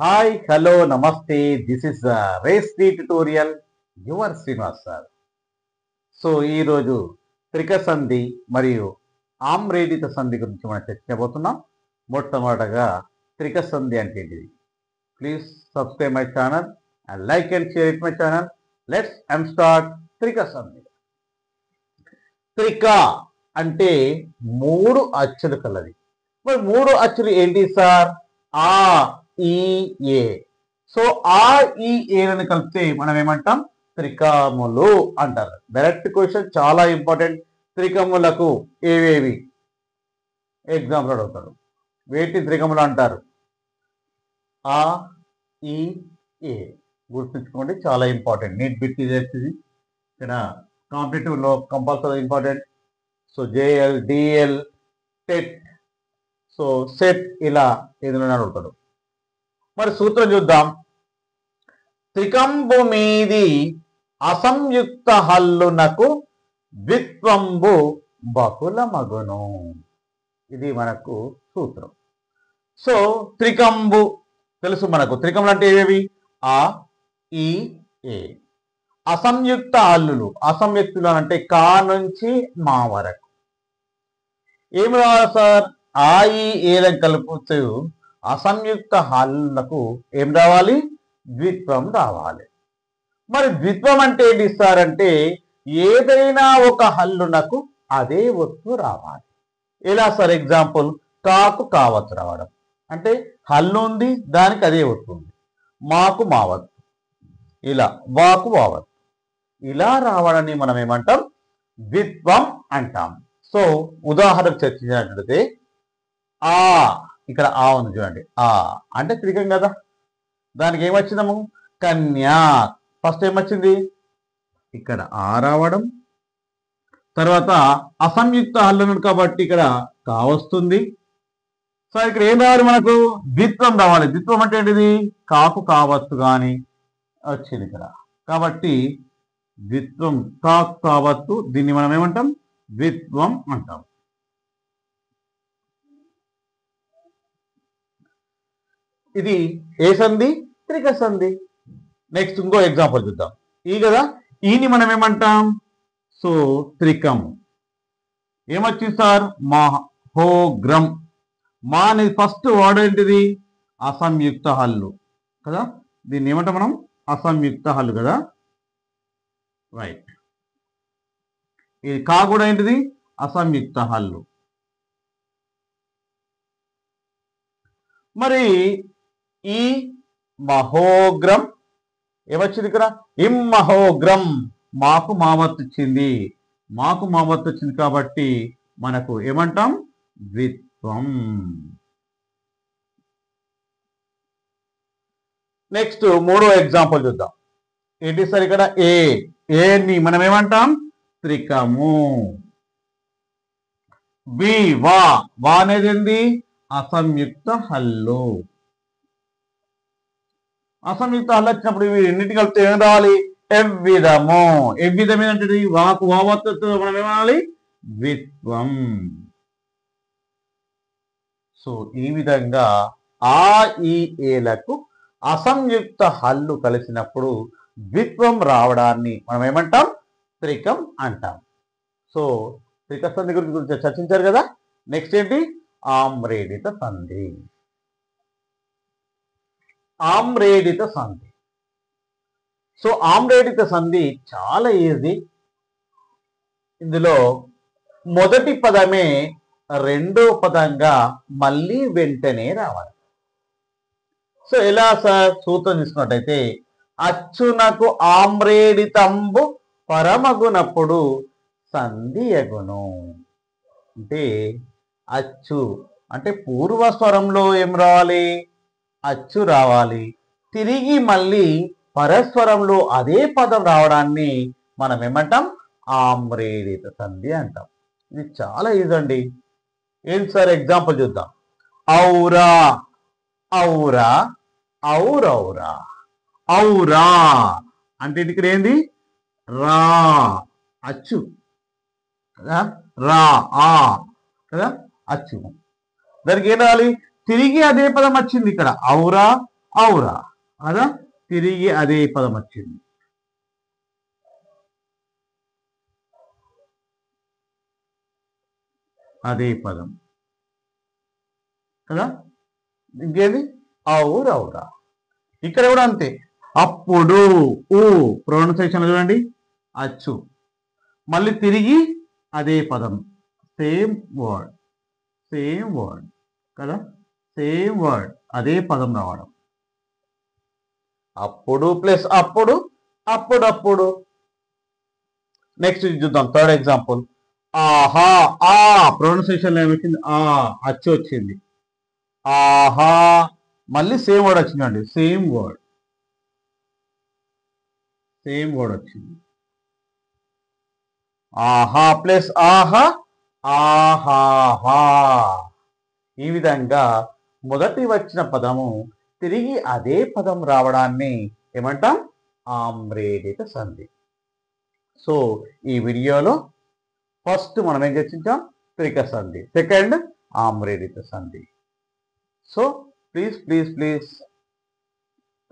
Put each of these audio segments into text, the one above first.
Hi hello namaste this is race tutorial your Srinivas sir. So ఈరోజు త్రిక సంధి మరియు ఆమ్రేడిత సంధి గురించి మనం చర్చించబోతున్నాం. మొట్టమొదటగా త్రిక సంధి అంటే ఏంటిది? Please subscribe my channel and like and share it my channel. Let's start Trika సంధి. త్రిక అంటే మూడు అచ్చులు కలది. మరి మూడు అచ్చులు ఏంటి సార్? ఆ ఈ ఏ. సో ఆ ఈ ఏలను కలిపితే మనం ఏమంటాం? త్రికములు అంటారు. డైరెక్ట్ క్వశ్చన్, చాలా ఇంపార్టెంట్. త్రికములకు ఏవేవి ఎగ్జాంపుల్ అడుగుతాడు. వేటి త్రికములు అంటారు? ఆ ఈ ఏ. గుర్తుంచుకోండి, చాలా ఇంపార్టెంట్. నీట్ బిట్ ఇది ఇక్కడ కాంపిటేటివ్ లో compulsory important. So JL, DL, TET, so set, ఇలా ఏదైనా అడుగుతాడు. మరి సూత్రం చూద్దాం. త్రికంబు మీది అసంయుక్త హల్లునకు ద్విత్వంబు బహుళ మగును. ఇది మనకు సూత్రం. సో త్రికంబు తెలుసు మనకు. త్రికములు అంటే ఏవేవి? ఆ ఈ ఏ. అసంయుక్త హల్లులు, అసంయుక్తులు అంటే కా నుంచి మా వరకు ఏమి రావాలి సార్? ఆ ఈ ఏలను కలుపుతూ అసంయుక్త హల్లులకు ఏం రావాలి? ద్విత్వం రావాలి. మరి ద్విత్వం అంటే ఏంటి సార్? అంటే ఏదైనా ఒక హల్లునకు అదే ఒత్తు రావాలి. ఎలా సార్? ఎగ్జాంపుల్, కాకు కావత్తు రావడం అంటే హల్లు ఉంది, దానికి అదే ఒత్తు ఉంది. మాకు మావత్తు, ఇలా వాకు వావత్తు, ఇలా రావడాన్ని మనం ఏమంటాం? ద్విత్వం అంటాం. సో ఉదాహరణకు చర్చించినట్లయితే ఆ, ఇక్కడ ఆ ఉంది చూడండి. ఆ అంటే త్రికం కదా, దానికి ఏమొచ్చినాము? కన్యా. ఫస్ట్ ఏమొచ్చింది? ఇక్కడ ఆ రావడం, తర్వాత అసంయుక్త హల్లును కాబట్టి ఇక్కడ కా వస్తుంది. సో ఇక్కడ ఏం రావాలి మనకు? ద్విత్వం రావాలి. ద్విత్వం అంటే ఏంటిది? కాకు కావచ్చు కానీ వచ్చింది ఇక్కడ, కాబట్టి ద్విత్వం కాకు కావచ్చు. దీన్ని మనం ఏమంటాం? ద్విత్వం అంటాం. ఇది ఏ సంధి? త్రిక సంధి. నెక్స్ట్ ఇంకో ఎగ్జాంపుల్ చూద్దాం. ఈ కదా, ఈని మనం ఏమంటాం? సో త్రికం ఏమొచ్చింది సార్? మహోగ్రం. మా అనేది ఫస్ట్ వర్డ్ ఏంటిది? అసంయుక్త హల్లు కదా, దీన్ని ఏమంటాం మనం? అసంయుక్త హల్లు కదా, రైట్. ఇది కా కూడా ఏంటిది? అసంయుక్త హల్లు. మరి ఈ మహోగ్రం ఏమొచ్చింది ఇక్కడ? ఇమ్మహోగ్రం. మాకు మావత్తు వచ్చింది. మాకు మావత్తు వచ్చింది కాబట్టి మనకు ఏమంటాం? ద్విత్వం. నెక్స్ట్ మూడో ఎగ్జాంపుల్ చూద్దాం. ఏంటి సార్? ఇక్కడ ఏ. ఏని మనం ఏమంటాం? త్రికము. బి వా. వా అనేది ఏంది? అసంయుక్త హల్లు. అసంయుక్త హల్లు వచ్చినప్పుడు ఇవి ఎన్నింటి కలిపితే ఏం రావాలి? ఎవ్విధము. ఎవ్విధం ఏంటంటే వాకు వావత్తు మనం ఏమనాలి? ద్విత్వం. సో ఈ విధంగా ఆ ఈ ఏలకు అసంయుక్త హల్లు కలిసినప్పుడు ద్విత్వం రావడాన్ని మనం ఏమంటాం? త్రికం అంటాం. సో త్రిక సంధి గురించి చర్చించారు కదా. నెక్స్ట్ ఏంటి? ఆమ్రేడిత సంధి. ఆమ్రేడిత సంధి. సో ఆమ్రేడిత సంధి చాలా ఈజీ. ఇందులో మొదటి పదమే రెండో పదంగా మళ్ళీ వెంటనే రావాలి. సో ఎలా సార్? సూత్రం తీసుకున్నట్టయితే అచ్చునకు ఆమ్రేడితంబు పరమగునప్పుడు సంధి అగును. అంటే అచ్చు అంటే పూర్వస్వరంలో ఏం రావాలి? అచ్చు రావాలి. తిరిగి మళ్ళీ పరస్వరంలో అదే పదం రావడాన్ని మనం ఏమంటాం? ఆమ్రేడిత సంధి అంటాం. ఇది చాలా ఈజీ అండి. ఏం సార్? ఎగ్జాంపుల్ చూద్దాం. ఔరా, ఔరా, ఔరౌరా. ఔరా అంటే ఇక్కడ ఏంది? రా, అచ్చు కదా, రా ఆ కదా, అచ్చు. దానికి ఏం రావాలి? తిరిగి అదే పదం వచ్చింది ఇక్కడ. ఔరా, ఔరా అదా తిరిగి అదే పదం వచ్చింది. అదే పదం కదా. ఇంకేది ఔరౌరా. ఇక్కడ కూడా అంతే. అప్పుడు ఊ ప్రొనౌన్సియేషన్ చూడండి అచ్చు. మళ్ళీ తిరిగి అదే పదం సేమ్ వర్డ్ కదా. సేమ్ వర్డ్ అదే పదం రావడం. అప్పుడు ప్లస్ అప్పుడు అప్పుడప్పుడు. నెక్స్ట్ చూద్దాం థర్డ్ ఎగ్జాంపుల్. ఆహా ఆ ప్రొనౌన్సియేషన్ ఏమొచ్చింది ఆ అచ్చు వచ్చింది. ఆహా మళ్ళీ సేమ్ వర్డ్ వచ్చిందండి. సేమ్ వర్డ్ వచ్చింది. ఆహా ప్లస్ ఆహా ఆహాహా. ఈ విధంగా మొదటి వచ్చిన పదము తిరిగి అదే పదం రావడాన్ని ఏమంటాం ఆమ్రేడిత సంధి. సో ఈ వీడియోలో ఫస్ట్ మనం ఏం చర్చించాం త్రిక సంధి, సెకండ్ ఆమ్రేడిత సంధి. So please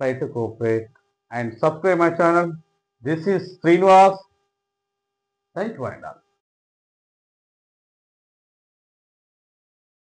try to cooperate and subscribe my channel. This is Srinivas. Thank you and all.